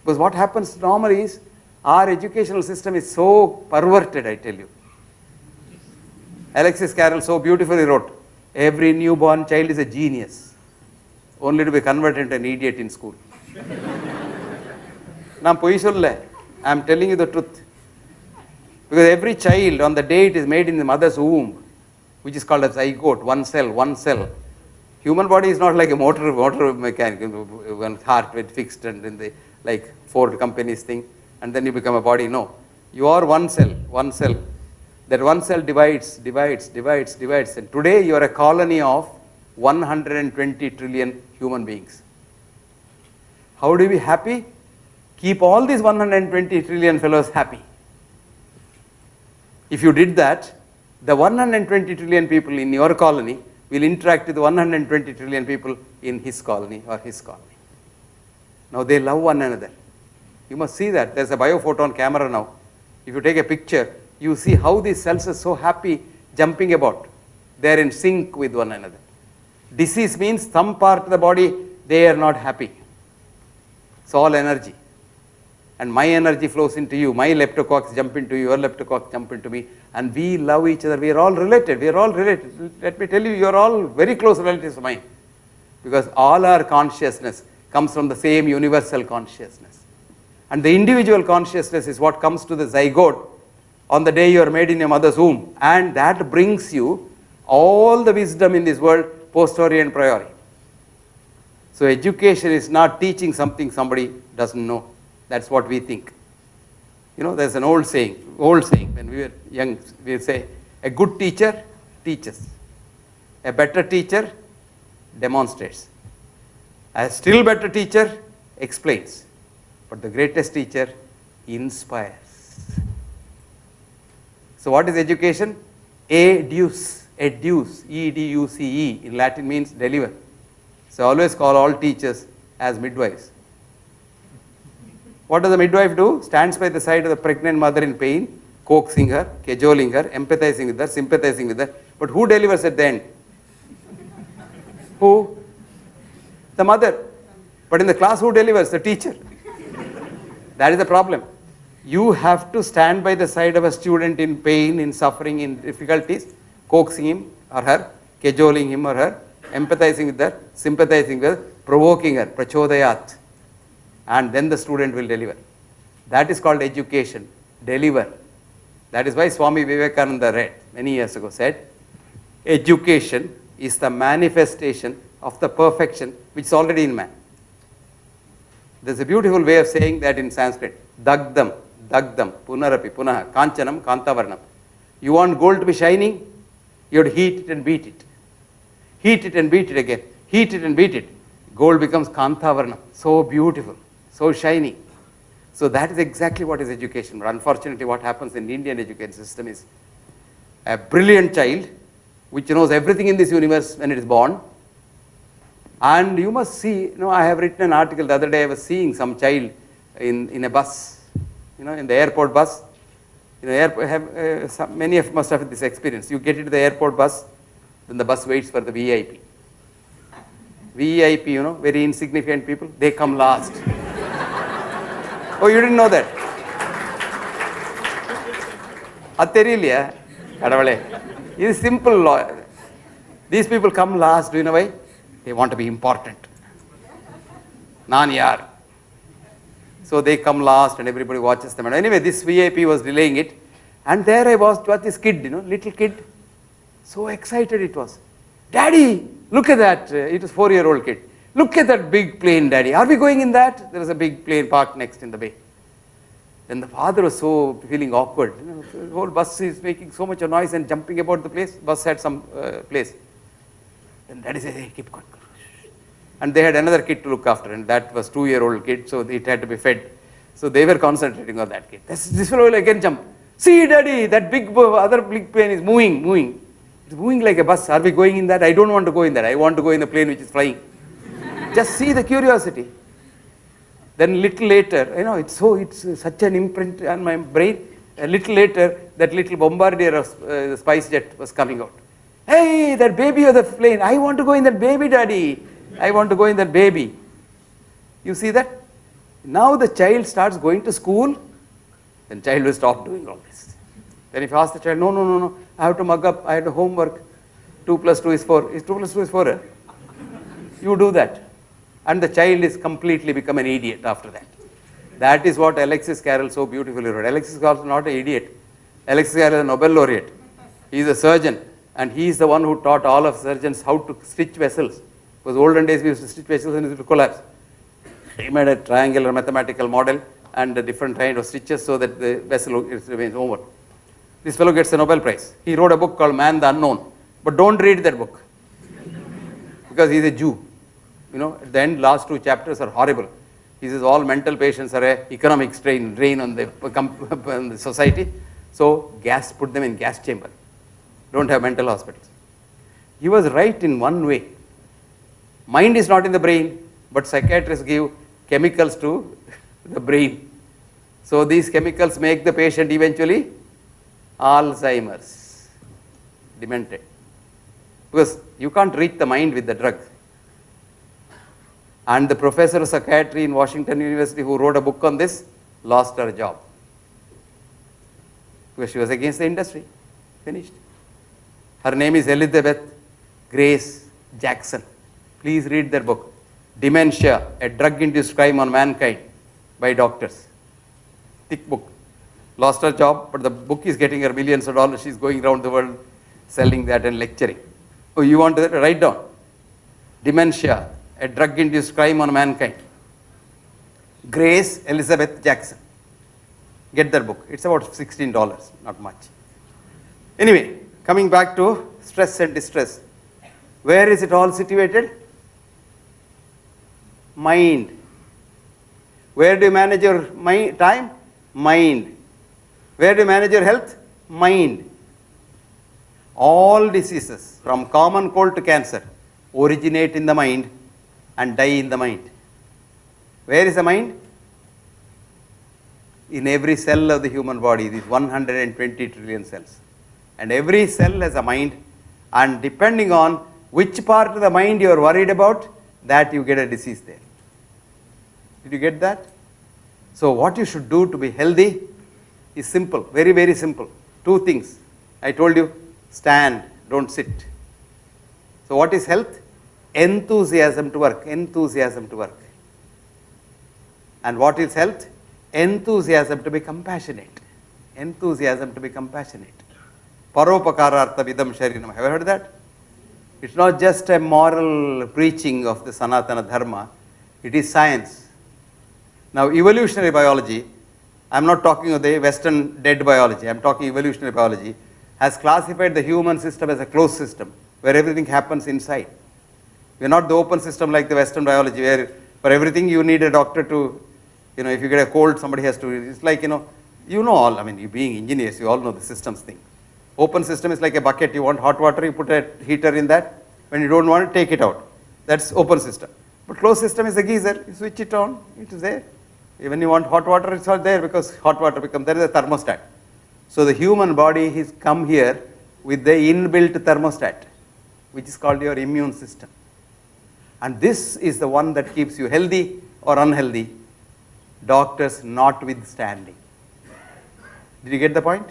Because what happens normally is, our educational system is so perverted, I tell you. Alexis Carrel so beautifully wrote, every newborn child is a genius, only to be converted into an idiot in school. I am telling you the truth. Because every child, on the day it is made in the mother's womb, which is called a zygote, one cell. Human body is not like a motor mechanic, one heart with fixed and in the like Ford company's thing, and then you become a body. No, you are one cell. That one cell divides, and today you are a colony of 120 trillion human beings. How do we be happy? Keep all these 120 trillion fellows happy. If you did that, the 120 trillion people in your colony will interact with the 120 trillion people in his colony or his colony. Now they love one another. You must see that. There's a biophoton camera now. If you take a picture, you see how these cells are so happy jumping about. They are in sync with one another. Disease means some part of the body, they are not happy. It's all energy. And my energy flows into you. My leptococcus jump into you, your leptococcus jump into me. And we love each other. We are all related. Let me tell you, you are all very close relatives of mine. Because all our consciousness comes from the same universal consciousness. And the individual consciousness is what comes to the zygote on the day you are made in your mother's womb. And that brings you all the wisdom in this world, posteriori and priori. So education is not teaching something somebody doesn't know. That's what we think. You know, there's an old saying, when we were young, we would say, a good teacher teaches. A better teacher demonstrates. A still better teacher explains. But the greatest teacher inspires. So what is education? Educe, E-D-U-C-E, in Latin means deliver. So I always call all teachers as midwives. What does the midwife do? Stands by the side of the pregnant mother in pain, coaxing her, cajoling her, empathizing with her, sympathizing with her. But who delivers at the end? Who? The mother. But in the class, who delivers? The teacher. That is the problem. You have to stand by the side of a student in pain, in suffering, in difficulties, coaxing him or her, cajoling him or her, empathizing with her, sympathizing with her, provoking her, prachodayat. And then the student will deliver. That is called education. Deliver. That is why Swami Vivekananda read many years ago said, education is the manifestation of the perfection which is already in man. There's a beautiful way of saying that in Sanskrit. Dagdam, punarapi, punaha, kanchanam, kantavarnam. You want gold to be shining? You have to heat it and beat it. Heat it and beat it again. Heat it and beat it. Gold becomes kantavarnam. So beautiful. So shiny. So that is exactly what is education. But unfortunately, what happens in the Indian education system is a brilliant child which knows everything in this universe when it is born. And you must see, I have written an article the other day. I was seeing some child in a bus, in the airport bus. Many of must have this experience. You get into the airport bus, then the bus waits for the VIP. VIP, very insignificant people, they come last. Oh, you didn't know that? Atterilia, it is simple law. These people come last, do you know why? They want to be important. Nan yaar. So they come last and everybody watches them. And anyway, this VIP was delaying it. And there I was, what this kid, little kid. So excited it was. Daddy, look at that. It was 4-year-old kid. Look at that big plane, Daddy. Are we going in that? There was a big plane parked next in the bay. Then the father was so feeling awkward. The whole bus is making so much noise and jumping about the place. Bus had some place. Then Daddy said, hey, keep quiet. And they had another kid to look after, and that was 2-year-old kid, so it had to be fed. So they were concentrating on that kid. This fellow will again jump. See, Daddy, that other big plane is moving. It's moving like a bus. Are we going in that? I don't want to go in that. I want to go in the plane which is flying. Just see the curiosity. Then little later, it's such an imprint on my brain. A little later, that little bombardier of the spice jet was coming out. Hey, that baby of the plane. I want to go in that baby, Daddy. I want to go in that baby. You see that? Now the child starts going to school, then child will stop doing all this. Then if you ask the child, no, I have to mug up, I have to homework, 2 plus 2 is 4. Is 2 plus 2 is 4? Eh? You do that. And the child is completely become an idiot after that. That is what Alexis Carrel so beautifully wrote. Alexis Carrel is not an idiot. Alexis Carrel is a Nobel laureate. He is a surgeon, and he is the one who taught all of surgeons how to stitch vessels. Because olden days we used to stitch vessels and it would collapse. He made a triangular mathematical model and a different kind of stitches so that the vessel remains over. This fellow gets a Nobel Prize. He wrote a book called Man the Unknown. But don't read that book. Because he's a Jew. You know, at the end, last 2 chapters are horrible. He says all mental patients are an economic drain on the society. So put them in gas chamber. Don't have mental hospitals. He was right in one way. Mind is not in the brain, but psychiatrists give chemicals to the brain. So these chemicals make the patient eventually Alzheimer's, demented. Because you can't reach the mind with the drug. And the professor of psychiatry in Washington University who wrote a book on this lost her job. Because she was against the industry. Finished. Her name is Elizabeth Grace Jackson. Please read their book. Dementia, a drug-induced crime on mankind by doctors. Thick book. Lost her job, but the book is getting her millions of dollars. She's going around the world selling that and lecturing. Oh, you want to write down? Dementia, a drug-induced crime on mankind. Grace Elizabeth Jackson. Get that book. It's about $16, not much. Anyway, coming back to stress and distress. Where is it all situated? Mind. Where do you manage your time? Mind. Where do you manage your health? Mind. All diseases, from common cold to cancer, originate in the mind and die in the mind. Where is the mind? In every cell of the human body, these 120 trillion cells. And every cell has a mind, and depending on which part of the mind you are worried about, that you get a disease there. Did you get that? So what you should do to be healthy is simple, very, very simple. 2 things. I told you, stand, don't sit. So what is health? Enthusiasm to work, enthusiasm to work. And what is health? Enthusiasm to be compassionate. Enthusiasm to be compassionate. Paropakarartha vidam sharinam. Have you heard that? It's not just a moral preaching of the Sanatana Dharma. It is science. Now evolutionary biology, I'm not talking of the Western dead biology, I'm talking evolutionary biology, has classified the human system as a closed system where everything happens inside. We are not the open system like the Western biology where for everything you need a doctor to, if you get a cold, somebody has to, it's like, all, you being engineers, you all know the systems thing. Open system is like a bucket, you want hot water, you put a heater in that. When you don't want it, take it out. That's open system. But closed system is a geyser, you switch it on, it is there. When you want hot water, it's not there because hot water becomes, there is a thermostat. So the human body has come here with the inbuilt thermostat, which is called your immune system. And this is the one that keeps you healthy or unhealthy, doctors notwithstanding. Did you get the point?